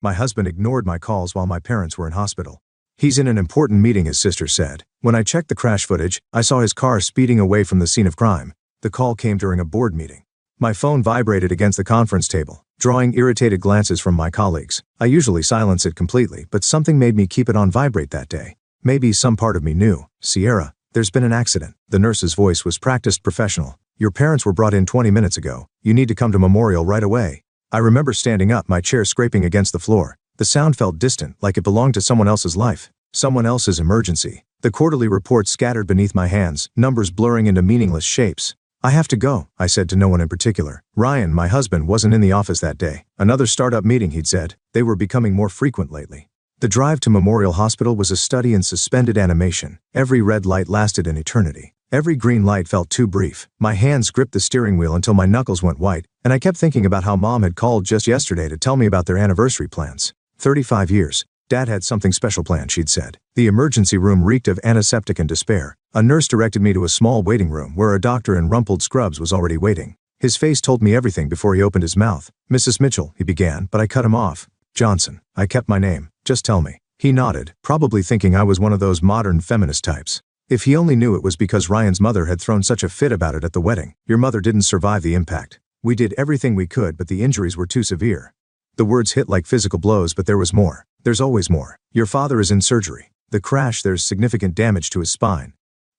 My husband ignored my calls while my parents were in hospital. He's in an important meeting, his sister said. When I checked the crash footage, I saw his car speeding away from the scene of crime. The call came during a board meeting. My phone vibrated against the conference table, drawing irritated glances from my colleagues. I usually silence it completely, but something made me keep it on vibrate that day. Maybe some part of me knew. Sierra, there's been an accident. The nurse's voice was practiced professional. Your parents were brought in 20 minutes ago. You need to come to Memorial right away. I remember standing up, my chair scraping against the floor. The sound felt distant, like it belonged to someone else's life. Someone else's emergency. The quarterly report scattered beneath my hands, numbers blurring into meaningless shapes. I have to go, I said to no one in particular. Ryan, my husband, wasn't in the office that day. Another startup meeting, he'd said. They were becoming more frequent lately. The drive to Memorial Hospital was a study in suspended animation. Every red light lasted an eternity. Every green light felt too brief. My hands gripped the steering wheel until my knuckles went white, and I kept thinking about how Mom had called just yesterday to tell me about their anniversary plans. 35 years. Dad had something special planned, she'd said. The emergency room reeked of antiseptic and despair. A nurse directed me to a small waiting room where a doctor in rumpled scrubs was already waiting. His face told me everything before he opened his mouth. Mrs. Mitchell, he began, but I cut him off. Johnson. I kept my name. Just tell me. He nodded, probably thinking I was one of those modern feminist types. If he only knew it was because Ryan's mother had thrown such a fit about it at the wedding. Your mother didn't survive the impact. We did everything we could, but the injuries were too severe. The words hit like physical blows, but there was more. There's always more. Your father is in surgery. The crash, there's significant damage to his spine.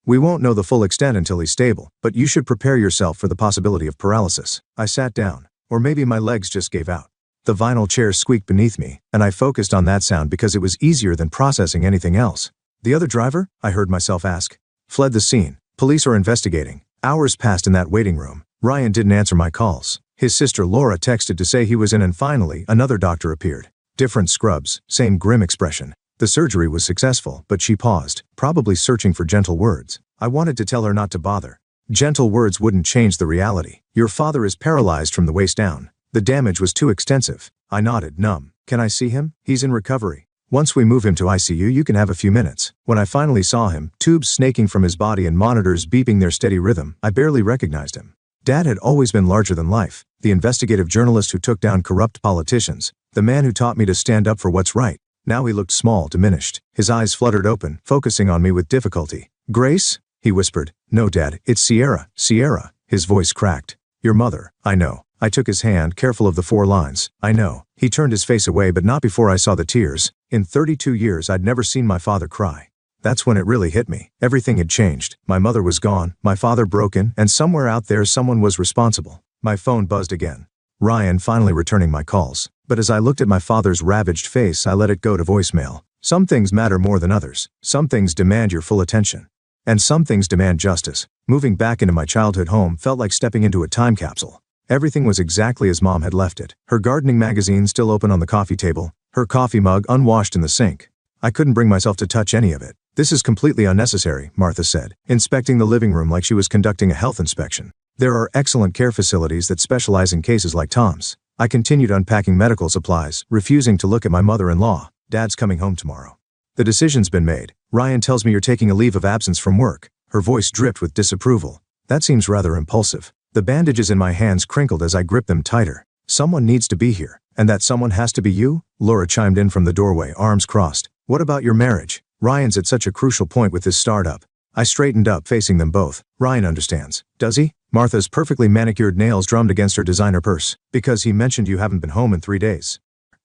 We won't know the full extent until he's stable, but you should prepare yourself for the possibility of paralysis. I sat down. Or maybe my legs just gave out. The vinyl chair squeaked beneath me, and I focused on that sound because it was easier than processing anything else. The other driver? I heard myself ask. Fled the scene. Police are investigating. Hours passed in that waiting room. Ryan didn't answer my calls. His sister Laura texted to say he was in, and finally, another doctor appeared. Different scrubs, same grim expression. The surgery was successful, but she paused, probably searching for gentle words. I wanted to tell her not to bother. Gentle words wouldn't change the reality. Your father is paralyzed from the waist down. The damage was too extensive. I nodded, numb. Can I see him? He's in recovery. Once we move him to ICU, you can have a few minutes. When I finally saw him, tubes snaking from his body and monitors beeping their steady rhythm, I barely recognized him. Dad had always been larger than life. The investigative journalist who took down corrupt politicians. The man who taught me to stand up for what's right. Now he looked small, diminished. His eyes fluttered open, focusing on me with difficulty. Grace? He whispered. No, Dad, it's Sierra. Sierra. His voice cracked. Your mother. I know. I took his hand, careful of the 4 lines. I know. He turned his face away, but not before I saw the tears. In 32 years, I'd never seen my father cry. That's when it really hit me. Everything had changed. My mother was gone, my father broken, and somewhere out there someone was responsible. My phone buzzed again. Ryan finally returning my calls. But as I looked at my father's ravaged face, I let it go to voicemail. Some things matter more than others. Some things demand your full attention. And some things demand justice. Moving back into my childhood home felt like stepping into a time capsule. Everything was exactly as Mom had left it. Her gardening magazine still open on the coffee table, her coffee mug unwashed in the sink. I couldn't bring myself to touch any of it. This is completely unnecessary, Martha said, inspecting the living room like she was conducting a health inspection. There are excellent care facilities that specialize in cases like Tom's. I continued unpacking medical supplies, refusing to look at my mother-in-law. Dad's coming home tomorrow. The decision's been made. Ryan tells me you're taking a leave of absence from work. Her voice dripped with disapproval. That seems rather impulsive. The bandages in my hands crinkled as I gripped them tighter. Someone needs to be here. And that someone has to be you? Laura chimed in from the doorway, arms crossed. What about your marriage? Ryan's at such a crucial point with this startup. I straightened up, facing them both. Ryan understands. Does he? Martha's perfectly manicured nails drummed against her designer purse. Because he mentioned you haven't been home in 3 days.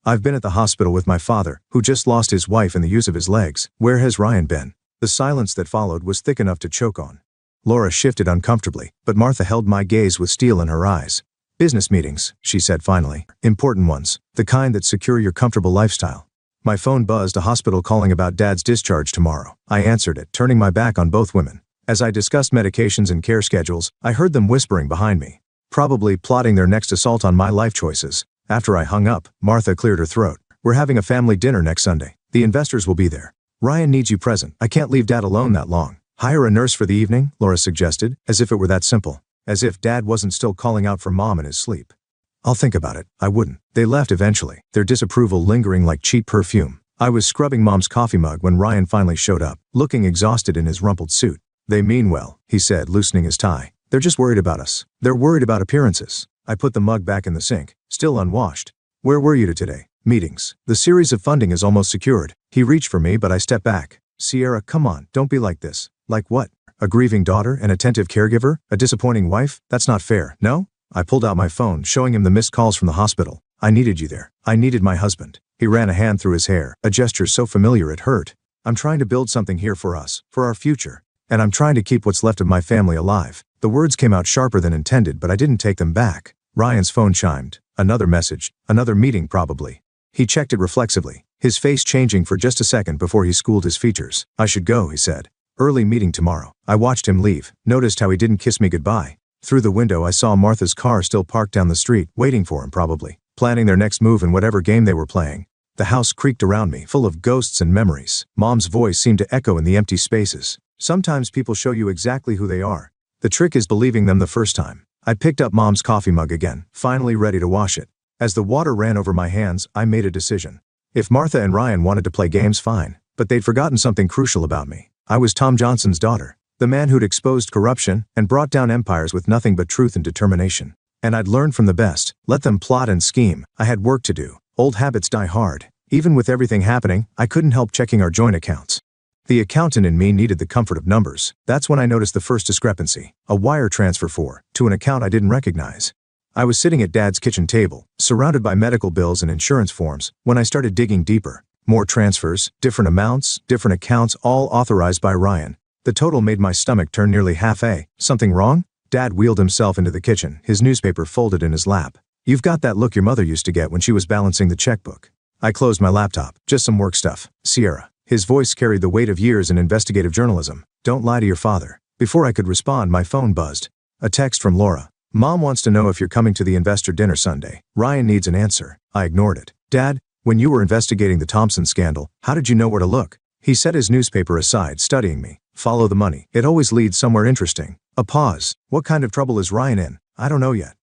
I've been at the hospital with my father, who just lost his wife and the use of his legs. Where has Ryan been? The silence that followed was thick enough to choke on. Laura shifted uncomfortably, but Martha held my gaze with steel in her eyes. Business meetings, she said finally. Important ones. The kind that secure your comfortable lifestyle. My phone buzzed, a hospital calling about Dad's discharge tomorrow. I answered it, turning my back on both women. As I discussed medications and care schedules, I heard them whispering behind me. Probably plotting their next assault on my life choices. After I hung up, Martha cleared her throat. We're having a family dinner next Sunday. The investors will be there. Ryan needs you present. I can't leave Dad alone that long. Hire a nurse for the evening, Laura suggested, as if it were that simple. As if Dad wasn't still calling out for Mom in his sleep. I'll think about it. I wouldn't. They left eventually, their disapproval lingering like cheap perfume. I was scrubbing Mom's coffee mug when Ryan finally showed up, looking exhausted in his rumpled suit. They mean well, he said, loosening his tie. They're just worried about us. They're worried about appearances. I put the mug back in the sink, still unwashed. Where were you today? Meetings. The series of funding is almost secured. He reached for me, but I stepped back. Sierra, come on, don't be like this. Like what? A grieving daughter, an attentive caregiver, a disappointing wife? That's not fair, no? I pulled out my phone, showing him the missed calls from the hospital. I needed you there. I needed my husband. He ran a hand through his hair, a gesture so familiar it hurt. I'm trying to build something here for us, for our future. And I'm trying to keep what's left of my family alive. The words came out sharper than intended, but I didn't take them back. Ryan's phone chimed. Another message. Another meeting, probably. He checked it reflexively, his face changing for just a second before he schooled his features. I should go, he said. Early meeting tomorrow. I watched him leave, noticed how he didn't kiss me goodbye. Through the window I saw Martha's car still parked down the street, waiting for him probably, planning their next move in whatever game they were playing. The house creaked around me, full of ghosts and memories. Mom's voice seemed to echo in the empty spaces. Sometimes people show you exactly who they are. The trick is believing them the first time. I picked up Mom's coffee mug again, finally ready to wash it. As the water ran over my hands, I made a decision. If Martha and Ryan wanted to play games, fine, but they'd forgotten something crucial about me. I was Tom Johnson's daughter, the man who'd exposed corruption and brought down empires with nothing but truth and determination. And I'd learned from the best. Let them plot and scheme. I had work to do. Old habits die hard. Even with everything happening, I couldn't help checking our joint accounts. The accountant in me needed the comfort of numbers. That's when I noticed the first discrepancy. A wire transfer to an account I didn't recognize. I was sitting at Dad's kitchen table, surrounded by medical bills and insurance forms, when I started digging deeper. More transfers, different amounts, different accounts, all authorized by Ryan. The total made my stomach turn nearly half a. Something wrong? Dad wheeled himself into the kitchen, his newspaper folded in his lap. You've got that look your mother used to get when she was balancing the checkbook. I closed my laptop. Just some work stuff. Sierra. His voice carried the weight of years in investigative journalism. Don't lie to your father. Before I could respond, my phone buzzed. A text from Laura. Mom wants to know if you're coming to the investor dinner Sunday. Ryan needs an answer. I ignored it. Dad, when you were investigating the Thompson scandal, how did you know where to look? He set his newspaper aside, studying me. Follow the money. It always leads somewhere interesting. A pause. What kind of trouble is Ryan in? I don't know yet.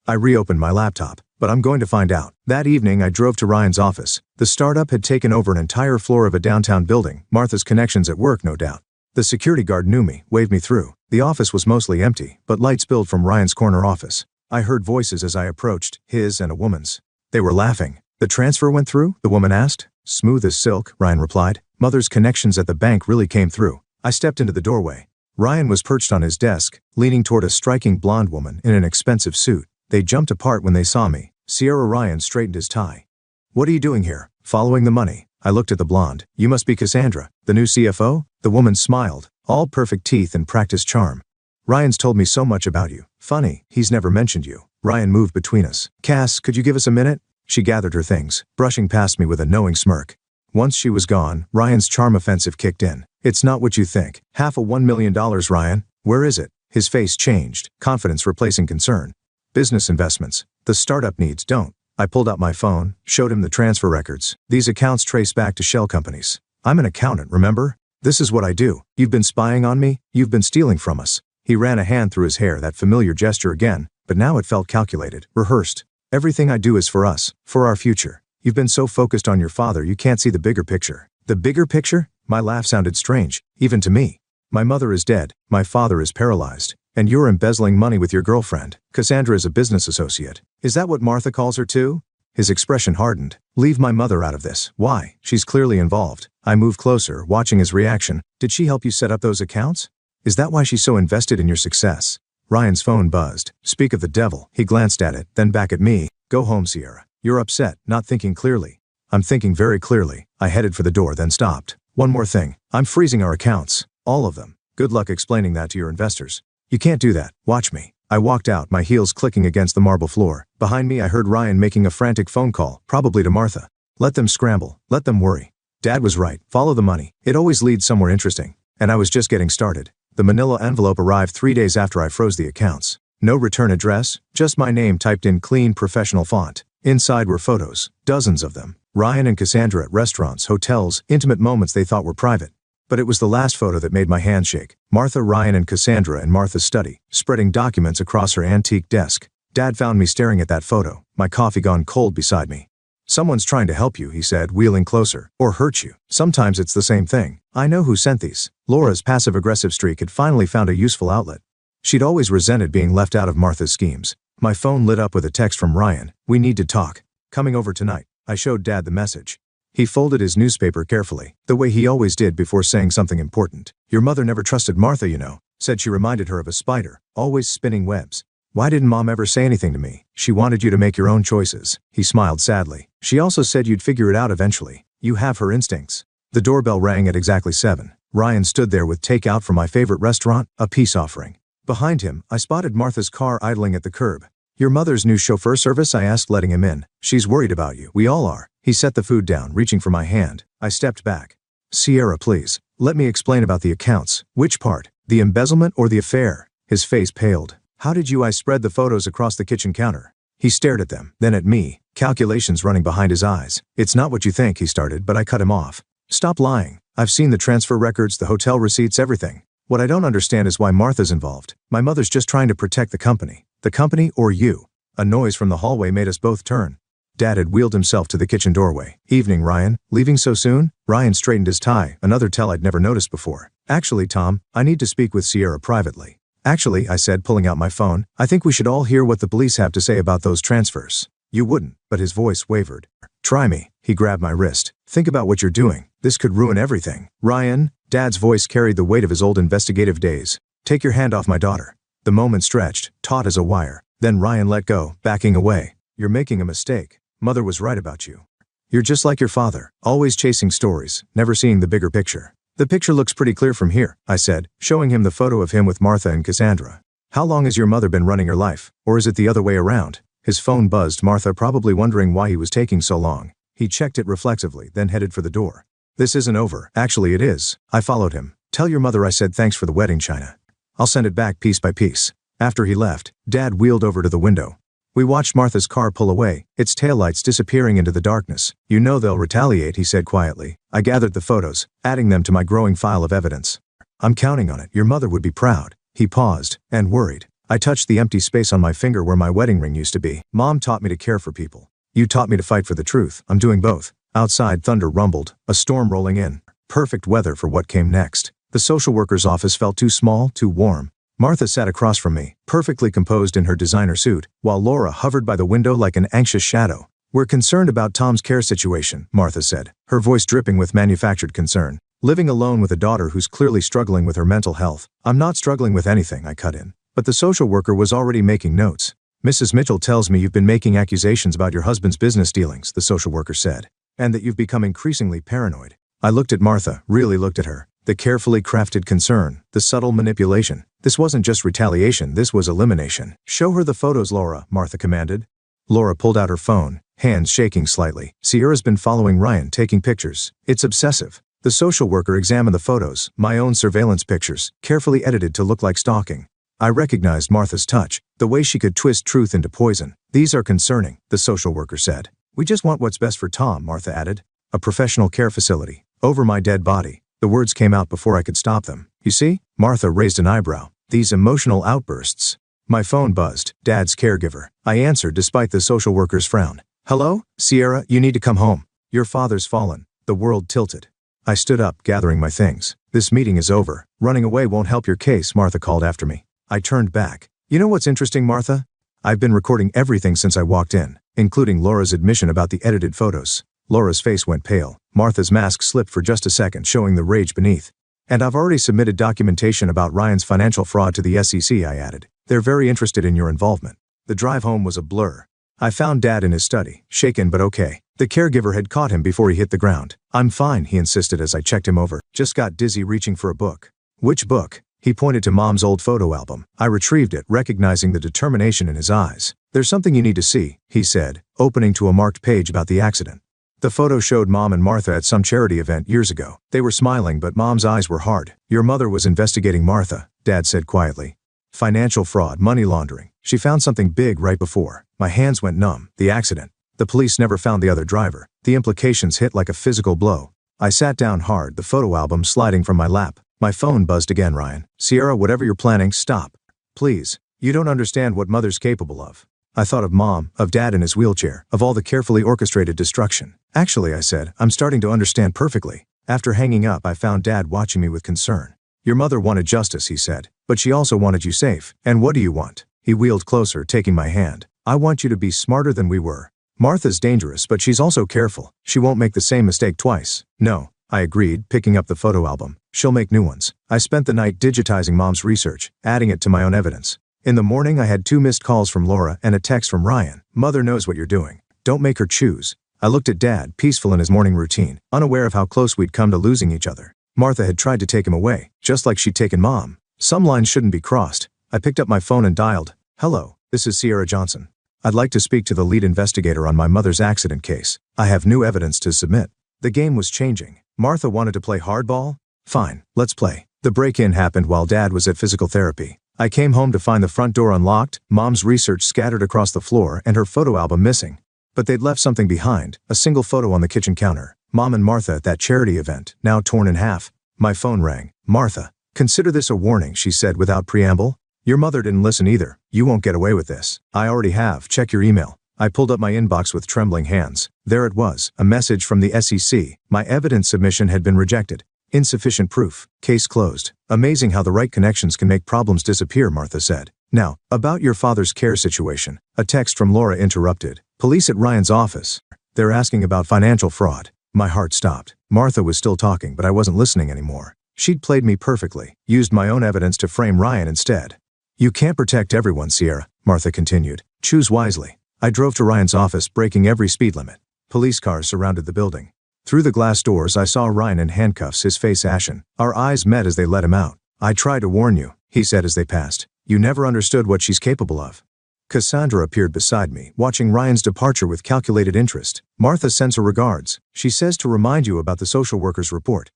I reopened my laptop, but I'm going to find out. That evening I drove to Ryan's office. The startup had taken over an entire floor of a downtown building, Martha's connections at work no doubt. The security guard knew me, waved me through. The office was mostly empty, but light spilled from Ryan's corner office. I heard voices as I approached, his and a woman's. They were laughing. The transfer went through? The woman asked. Smooth as silk, Ryan replied. Mother's connections at the bank really came through. I stepped into the doorway. Ryan was perched on his desk, leaning toward a striking blonde woman in an expensive suit. They jumped apart when they saw me. Sierra. Ryan straightened his tie. What are you doing here? Following the money. I looked at the blonde. You must be Cassandra, the new CFO? The woman smiled, all perfect teeth and practiced charm. Ryan's told me so much about you. Funny, he's never mentioned you. Ryan moved between us. Cass, could you give us a minute? She gathered her things, brushing past me with a knowing smirk. Once she was gone, Ryan's charm offensive kicked in. It's not what you think. Half a $1 million, Ryan. Where is it? His face changed, confidence replacing concern. Business investments. The startup needs don't. I pulled out my phone, showed him the transfer records. These accounts trace back to shell companies. I'm an accountant, remember? This is what I do. You've been spying on me? You've been stealing from us. He ran a hand through his hair, that familiar gesture again, but now it felt calculated, rehearsed. Everything I do is for us, for our future. You've been so focused on your father you can't see the bigger picture. The bigger picture? My laugh sounded strange, even to me. My mother is dead, my father is paralyzed, and you're embezzling money with your girlfriend. Cassandra is a business associate. Is that what Martha calls her too? His expression hardened. Leave my mother out of this. Why? She's clearly involved. I moved closer, watching his reaction. Did she help you set up those accounts? Is that why she's so invested in your success? Ryan's phone buzzed. Speak of the devil. He glanced at it, then back at me. Go home, Sierra. You're upset, not thinking clearly. I'm thinking very clearly. I headed for the door, then stopped. One more thing. I'm freezing our accounts. All of them. Good luck explaining that to your investors. You can't do that. Watch me. I walked out, my heels clicking against the marble floor. Behind me I heard Ryan making a frantic phone call, probably to Martha. Let them scramble. Let them worry. Dad was right. Follow the money. It always leads somewhere interesting. And I was just getting started. The manila envelope arrived 3 days after I froze the accounts. No return address, just my name typed in clean professional font. Inside were photos, dozens of them. Ryan and Cassandra at restaurants, hotels, intimate moments they thought were private. But it was the last photo that made my hands shake. Martha, Ryan, and Cassandra in Martha's study, spreading documents across her antique desk. Dad found me staring at that photo, my coffee gone cold beside me. Someone's trying to help you, he said, wheeling closer, or hurt you. Sometimes it's the same thing. I know who sent these. Laura's passive-aggressive streak had finally found a useful outlet. She'd always resented being left out of Martha's schemes. My phone lit up with a text from Ryan. We need to talk. Coming over tonight. I showed Dad the message. He folded his newspaper carefully, the way he always did before saying something important. Your mother never trusted Martha, you know, said she reminded her of a spider, always spinning webs. Why didn't Mom ever say anything to me? She wanted you to make your own choices. He smiled sadly. She also said you'd figure it out eventually. You have her instincts. The doorbell rang at exactly 7. Ryan stood there with takeout from my favorite restaurant, a peace offering. Behind him, I spotted Martha's car idling at the curb. Your mother's new chauffeur service? I asked, letting him in. She's worried about you. We all are. He set the food down, reaching for my hand. I stepped back. Sierra, please. Let me explain about the accounts. Which part? The embezzlement or the affair? His face paled. How did you? I spread the photos across the kitchen counter. He stared at them, then at me, calculations running behind his eyes. It's not what you think, he started, but I cut him off. Stop lying. I've seen the transfer records, the hotel receipts, everything. What I don't understand is why Martha's involved. My mother's just trying to protect the company. The company or you. A noise from the hallway made us both turn. Dad had wheeled himself to the kitchen doorway. Evening, Ryan. Leaving so soon? Ryan straightened his tie, another tell I'd never noticed before. Actually, Tom, I need to speak with Sierra privately. Actually, I said, pulling out my phone, I think we should all hear what the police have to say about those transfers. You wouldn't, but his voice wavered. Try me. He grabbed my wrist. Think about what you're doing. This could ruin everything. Ryan, Dad's voice carried the weight of his old investigative days. Take your hand off my daughter. The moment stretched, taut as a wire. Then Ryan let go, backing away. You're making a mistake. Mother was right about you. You're just like your father, always chasing stories, never seeing the bigger picture. The picture looks pretty clear from here, I said, showing him the photo of him with Martha and Cassandra. How long has your mother been running her life? Or is it the other way around? His phone buzzed, Martha probably wondering why he was taking so long. He checked it reflexively, then headed for the door. This isn't over. Actually, it is. I followed him. Tell your mother I said thanks for the wedding china. I'll send it back piece by piece. After he left, Dad wheeled over to the window. We watched Martha's car pull away, its taillights disappearing into the darkness. You know they'll retaliate, he said quietly. I gathered the photos, adding them to my growing file of evidence. I'm counting on it. Your mother would be proud. He paused, and worried. I touched the empty space on my finger where my wedding ring used to be. Mom taught me to care for people. You taught me to fight for the truth. I'm doing both. Outside, thunder rumbled, a storm rolling in. Perfect weather for what came next. The social worker's office felt too small, too warm. Martha sat across from me, perfectly composed in her designer suit, while Laura hovered by the window like an anxious shadow. We're concerned about Tom's care situation, Martha said, her voice dripping with manufactured concern. Living alone with a daughter who's clearly struggling with her mental health. I'm not struggling with anything, I cut in. But the social worker was already making notes. Mrs. Mitchell tells me you've been making accusations about your husband's business dealings, the social worker said, and that you've become increasingly paranoid. I looked at Martha, really looked at her. The carefully crafted concern, the subtle manipulation. This wasn't just retaliation, this was elimination. Show her the photos, Laura, Martha commanded. Laura pulled out her phone, hands shaking slightly. Sierra's been following Ryan, taking pictures. It's obsessive. The social worker examined the photos, my own surveillance pictures, carefully edited to look like stalking. I recognized Martha's touch, the way she could twist truth into poison. These are concerning, the social worker said. We just want what's best for Tom, Martha added. A professional care facility. Over my dead body. The words came out before I could stop them. You see? Martha raised an eyebrow. These emotional outbursts. My phone buzzed. Dad's caregiver. I answered despite the social worker's frown. Hello? Sierra, you need to come home. Your father's fallen. The world tilted. I stood up, gathering my things. This meeting is over. Running away won't help your case, Martha called after me. I turned back. You know what's interesting, Martha? I've been recording everything since I walked in, including Laura's admission about the edited photos. Laura's face went pale. Martha's mask slipped for just a second, showing the rage beneath. And I've already submitted documentation about Ryan's financial fraud to the SEC, I added. They're very interested in your involvement. The drive home was a blur. I found Dad in his study, shaken but okay. The caregiver had caught him before he hit the ground. I'm fine, he insisted as I checked him over. Just got dizzy reaching for a book. Which book? He pointed to Mom's old photo album. I retrieved it, recognizing the determination in his eyes. There's something you need to see, he said, opening to a marked page about the accident. The photo showed Mom and Martha at some charity event years ago. They were smiling, but Mom's eyes were hard. Your mother was investigating Martha, Dad said quietly. Financial fraud, money laundering. She found something big right before. My hands went numb. The accident. The police never found the other driver. The implications hit like a physical blow. I sat down hard, the photo album sliding from my lap. My phone buzzed again, Ryan. Sierra, whatever you're planning, stop. Please. You don't understand what Mother's capable of. I thought of Mom, of Dad in his wheelchair, of all the carefully orchestrated destruction. Actually, I said, I'm starting to understand perfectly. After hanging up, I found Dad watching me with concern. Your mother wanted justice, he said, but she also wanted you safe. And what do you want? He wheeled closer, taking my hand. I want you to be smarter than we were. Martha's dangerous, but she's also careful. She won't make the same mistake twice. No, I agreed, picking up the photo album. She'll make new ones. I spent the night digitizing Mom's research, adding it to my own evidence. In the morning I had 2 missed calls from Laura and a text from Ryan. Mother knows what you're doing. Don't make her choose. I looked at Dad, peaceful in his morning routine, unaware of how close we'd come to losing each other. Martha had tried to take him away, just like she'd taken Mom. Some lines shouldn't be crossed. I picked up my phone and dialed. Hello, this is Sierra Johnson. I'd like to speak to the lead investigator on my mother's accident case. I have new evidence to submit. The game was changing. Martha wanted to play hardball? Fine, let's play. The break-in happened while Dad was at physical therapy. I came home to find the front door unlocked, Mom's research scattered across the floor, and her photo album missing. But they'd left something behind, a single photo on the kitchen counter. Mom and Martha at that charity event, now torn in half. My phone rang. Martha. Consider this a warning, she said without preamble. Your mother didn't listen either. You won't get away with this. I already have. Check your email. I pulled up my inbox with trembling hands. There it was, a message from the SEC. My evidence submission had been rejected. Insufficient proof. Case closed. Amazing how the right connections can make problems disappear, Martha said. Now, about your father's care situation. A text from Laura interrupted. Police at Ryan's office. They're asking about financial fraud. My heart stopped. Martha was still talking, but I wasn't listening anymore. She'd played me perfectly, used my own evidence to frame Ryan instead. You can't protect everyone, Sierra, Martha continued. Choose wisely. I drove to Ryan's office, breaking every speed limit. Police cars surrounded the building. Through the glass doors I saw Ryan in handcuffs, his face ashen. Our eyes met as they let him out. I tried to warn you, he said as they passed. You never understood what she's capable of. Cassandra appeared beside me, watching Ryan's departure with calculated interest. Martha sends her regards. She says to remind you about the social worker's report.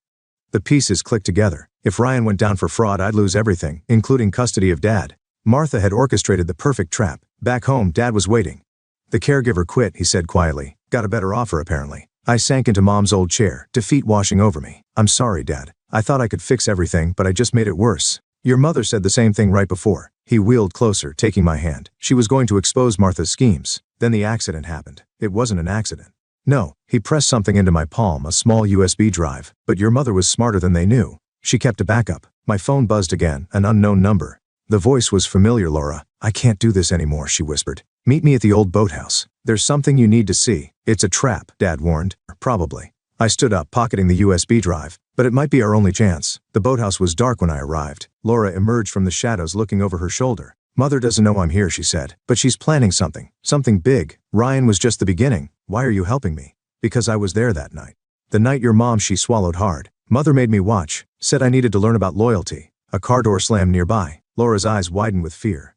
The pieces clicked together. If Ryan went down for fraud, I'd lose everything, including custody of Dad. Martha had orchestrated the perfect trap. Back home, Dad was waiting. The caregiver quit, he said quietly. Got a better offer, apparently. I sank into Mom's old chair, defeat washing over me. I'm sorry, Dad. I thought I could fix everything, but I just made it worse. Your mother said the same thing right before. He wheeled closer, taking my hand. She was going to expose Martha's schemes. Then the accident happened. It wasn't an accident. No, he pressed something into my palm, a small USB drive. But your mother was smarter than they knew. She kept a backup. My phone buzzed again, an unknown number. The voice was familiar. Laura. I can't do this anymore, she whispered. Meet me at the old boathouse. There's something you need to see. It's a trap, Dad warned. Probably. I stood up, pocketing the USB drive. But it might be our only chance. The boathouse was dark when I arrived. Laura emerged from the shadows, looking over her shoulder. Mother doesn't know I'm here, she said. But she's planning something. Something big. Ryan was just the beginning. Why are you helping me? Because I was there that night. The night your mom, she swallowed hard. Mother made me watch. Said I needed to learn about loyalty. A car door slammed nearby. Laura's eyes widened with fear.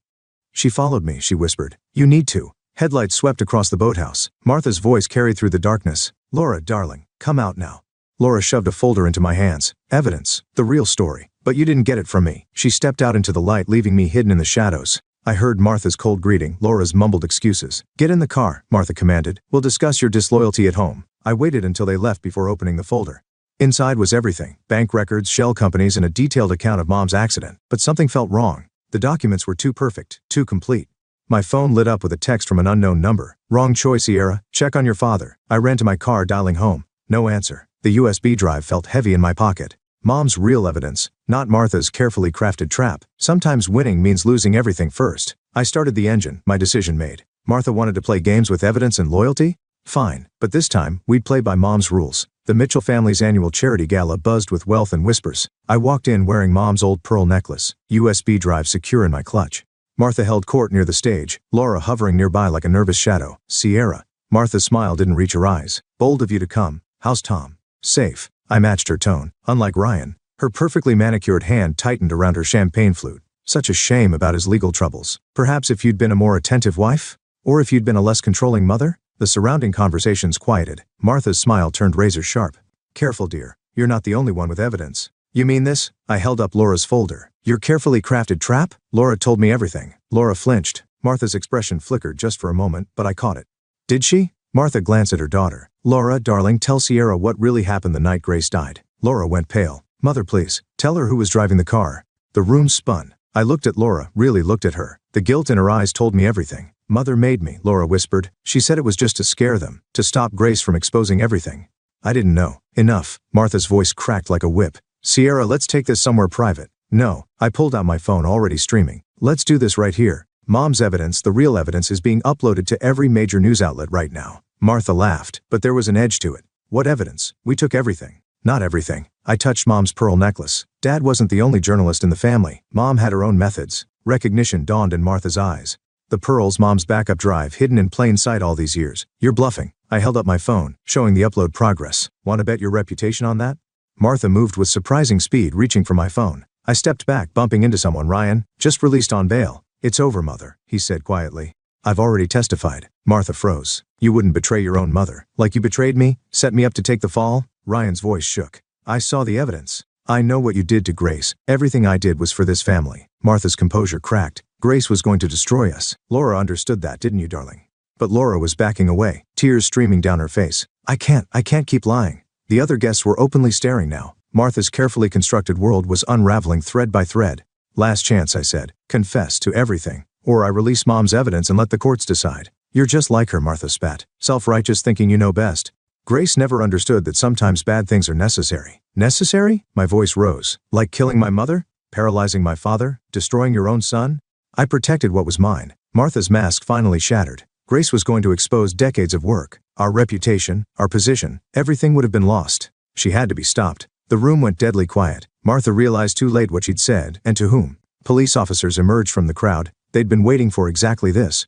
She followed me, she whispered. You need to. Headlights swept across the boathouse. Martha's voice carried through the darkness. Laura, darling, come out now. Laura shoved a folder into my hands. Evidence. The real story. But you didn't get it from me. She stepped out into the light, leaving me hidden in the shadows. I heard Martha's cold greeting, Laura's mumbled excuses. Get in the car, Martha commanded. We'll discuss your disloyalty at home. I waited until they left before opening the folder. Inside was everything. Bank records, shell companies, and a detailed account of Mom's accident. But something felt wrong. The documents were too perfect, too complete. My phone lit up with a text from an unknown number. Wrong choice, Sierra. Check on your father. I ran to my car, dialing home. No answer. The USB drive felt heavy in my pocket. Mom's real evidence, not Martha's carefully crafted trap. Sometimes winning means losing everything first. I started the engine, my decision made. Martha wanted to play games with evidence and loyalty? Fine, but this time, we'd play by Mom's rules. The Mitchell family's annual charity gala buzzed with wealth and whispers. I walked in wearing Mom's old pearl necklace, USB drive secure in my clutch. Martha held court near the stage, Laura hovering nearby like a nervous shadow. Sierra. Martha's smile didn't reach her eyes. Bold of you to come. How's Tom? Safe. I matched her tone. Unlike Ryan. Her perfectly manicured hand tightened around her champagne flute. Such a shame about his legal troubles. Perhaps if you'd been a more attentive wife? Or if you'd been a less controlling mother? The surrounding conversations quieted. Martha's smile turned razor sharp. Careful, dear. You're not the only one with evidence. You mean this? I held up Laura's folder. Your carefully crafted trap? Laura told me everything. Laura flinched. Martha's expression flickered just for a moment, but I caught it. Did she? Martha glanced at her daughter. Laura, darling, tell Sierra what really happened the night Grace died. Laura went pale. Mother, please. Tell her who was driving the car. The room spun. I looked at Laura, really looked at her. The guilt in her eyes told me everything. Mother made me, Laura whispered. She said it was just to scare them, to stop Grace from exposing everything. I didn't know. Enough. Martha's voice cracked like a whip. Sierra, let's take this somewhere private. No. I pulled out my phone, already streaming. Let's do this right here. Mom's evidence, the real evidence, is being uploaded to every major news outlet right now. Martha laughed, but there was an edge to it. What evidence? We took everything. Not everything. I touched Mom's pearl necklace. Dad wasn't the only journalist in the family. Mom had her own methods. Recognition dawned in Martha's eyes. The pearls, Mom's backup drive, hidden in plain sight all these years. You're bluffing. I held up my phone, showing the upload progress. Want to bet your reputation on that? Martha moved with surprising speed, reaching for my phone. I stepped back, bumping into someone. Ryan, just released on bail. It's over, Mother, he said quietly. I've already testified. Martha froze. You wouldn't betray your own mother. Like you betrayed me? Set me up to take the fall? Ryan's voice shook. I saw the evidence. I know what you did to Grace. Everything I did was for this family. Martha's composure cracked. Grace was going to destroy us. Laura understood that, didn't you, darling? But Laura was backing away, tears streaming down her face. I can't keep lying. The other guests were openly staring now. Martha's carefully constructed world was unraveling thread by thread. Last chance, I said. Confess to everything. Or I release Mom's evidence and let the courts decide. You're just like her, Martha spat. Self-righteous, thinking you know best. Grace never understood that sometimes bad things are necessary. Necessary? My voice rose. Like killing my mother? Paralyzing my father? Destroying your own son? I protected what was mine. Martha's mask finally shattered. Grace was going to expose decades of work. Our reputation, our position, everything would have been lost. She had to be stopped. The room went deadly quiet. Martha realized too late what she'd said, and to whom. Police officers emerged from the crowd. They'd been waiting for exactly this.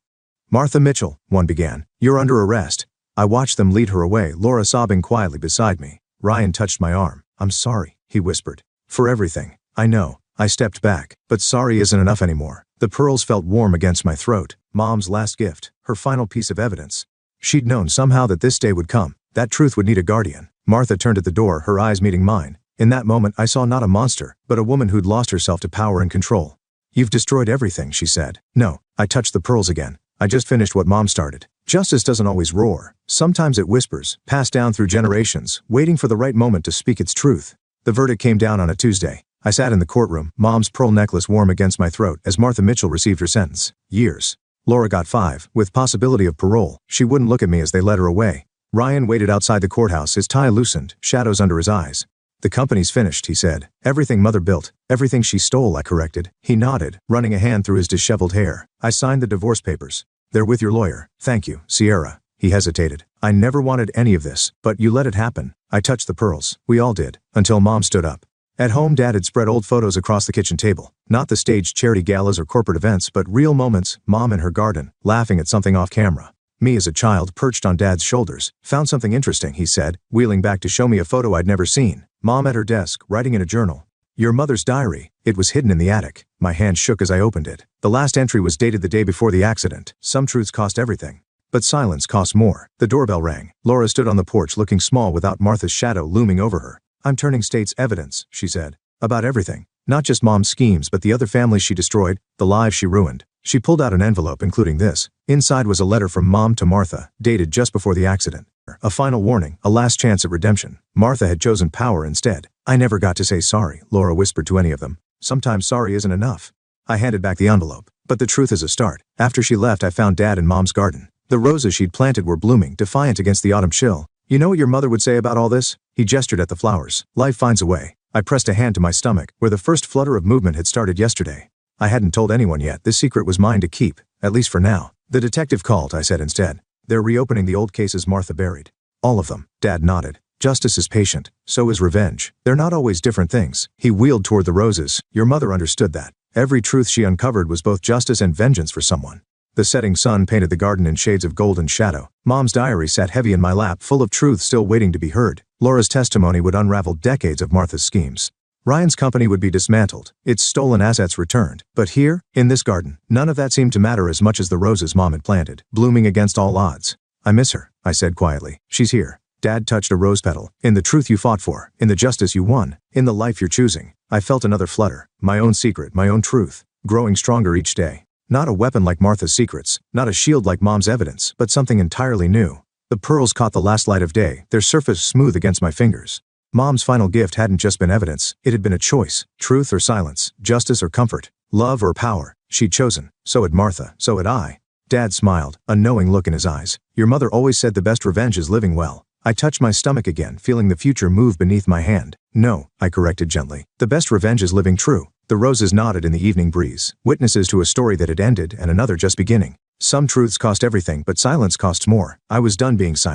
Martha Mitchell, one began. You're under arrest. I watched them lead her away, Laura sobbing quietly beside me. Ryan touched my arm. I'm sorry, he whispered. For everything. I know. I stepped back. But sorry isn't enough anymore. The pearls felt warm against my throat. Mom's last gift. Her final piece of evidence. She'd known somehow that this day would come. That truth would need a guardian. Martha turned at the door, her eyes meeting mine. In that moment I saw not a monster, but a woman who'd lost herself to power and control. You've destroyed everything, she said. No. I touched the pearls again. I just finished what Mom started. Justice doesn't always roar. Sometimes it whispers, passed down through generations, waiting for the right moment to speak its truth. The verdict came down on a Tuesday. I sat in the courtroom, Mom's pearl necklace warm against my throat as Martha Mitchell received her sentence. Years. Laura got 5, with possibility of parole. She wouldn't look at me as they led her away. Ryan waited outside the courthouse, his tie loosened, shadows under his eyes. The company's finished, he said. Everything Mother built, everything she stole, I corrected. He nodded, running a hand through his disheveled hair. I signed the divorce papers. They're with your lawyer. Thank you, Sierra. He hesitated. I never wanted any of this, but you let it happen. I touched the pearls. We all did. Until Mom stood up. At home, Dad had spread old photos across the kitchen table. Not the staged charity galas or corporate events, but real moments. Mom in her garden, laughing at something off camera. Me as a child, perched on Dad's shoulders. Found something interesting, he said, wheeling back to show me a photo I'd never seen. Mom at her desk, writing in a journal. Your mother's diary. It was hidden in the attic. My hand shook as I opened it. The last entry was dated the day before the accident. Some truths cost everything. But silence costs more. The doorbell rang. Laura stood on the porch looking small without Martha's shadow looming over her. I'm turning state's evidence, she said. About everything. Not just Mom's schemes but the other families she destroyed, the lives she ruined. She pulled out an envelope including this. Inside was a letter from Mom to Martha, dated just before the accident. A final warning, a last chance at redemption. Martha had chosen power instead. I never got to say sorry, Laura whispered to any of them. Sometimes sorry isn't enough. I handed back the envelope. But the truth is a start. After she left, I found Dad in Mom's garden. The roses she'd planted were blooming, defiant against the autumn chill. You know what your mother would say about all this? He gestured at the flowers. Life finds a way. I pressed a hand to my stomach, where the first flutter of movement had started yesterday. I hadn't told anyone yet. This secret was mine to keep, at least for now. The detective called, I said instead. They're reopening the old cases Martha buried. All of them. Dad nodded. Justice is patient. So is revenge. They're not always different things. He wheeled toward the roses. Your mother understood that. Every truth she uncovered was both justice and vengeance for someone. The setting sun painted the garden in shades of golden shadow. Mom's diary sat heavy in my lap, full of truth still waiting to be heard. Laura's testimony would unravel decades of Martha's schemes. Ryan's company would be dismantled, its stolen assets returned. But here, in this garden, none of that seemed to matter as much as the roses Mom had planted, blooming against all odds. I miss her, I said quietly. She's here. Dad touched a rose petal. In the truth you fought for, in the justice you won, in the life you're choosing. I felt another flutter. My own secret, my own truth, growing stronger each day. Not a weapon like Martha's secrets, not a shield like Mom's evidence, but something entirely new. The pearls caught the last light of day, their surface smooth against my fingers. Mom's final gift hadn't just been evidence, it had been a choice. Truth or silence, justice or comfort, love or power. She'd chosen. So had Martha, so had I. Dad smiled, a knowing look in his eyes. Your mother always said the best revenge is living well. I touched my stomach again, feeling the future move beneath my hand. No, I corrected gently. The best revenge is living true. The roses nodded in the evening breeze, witnesses to a story that had ended and another just beginning. Some truths cost everything, but silence costs more. I was done being silent.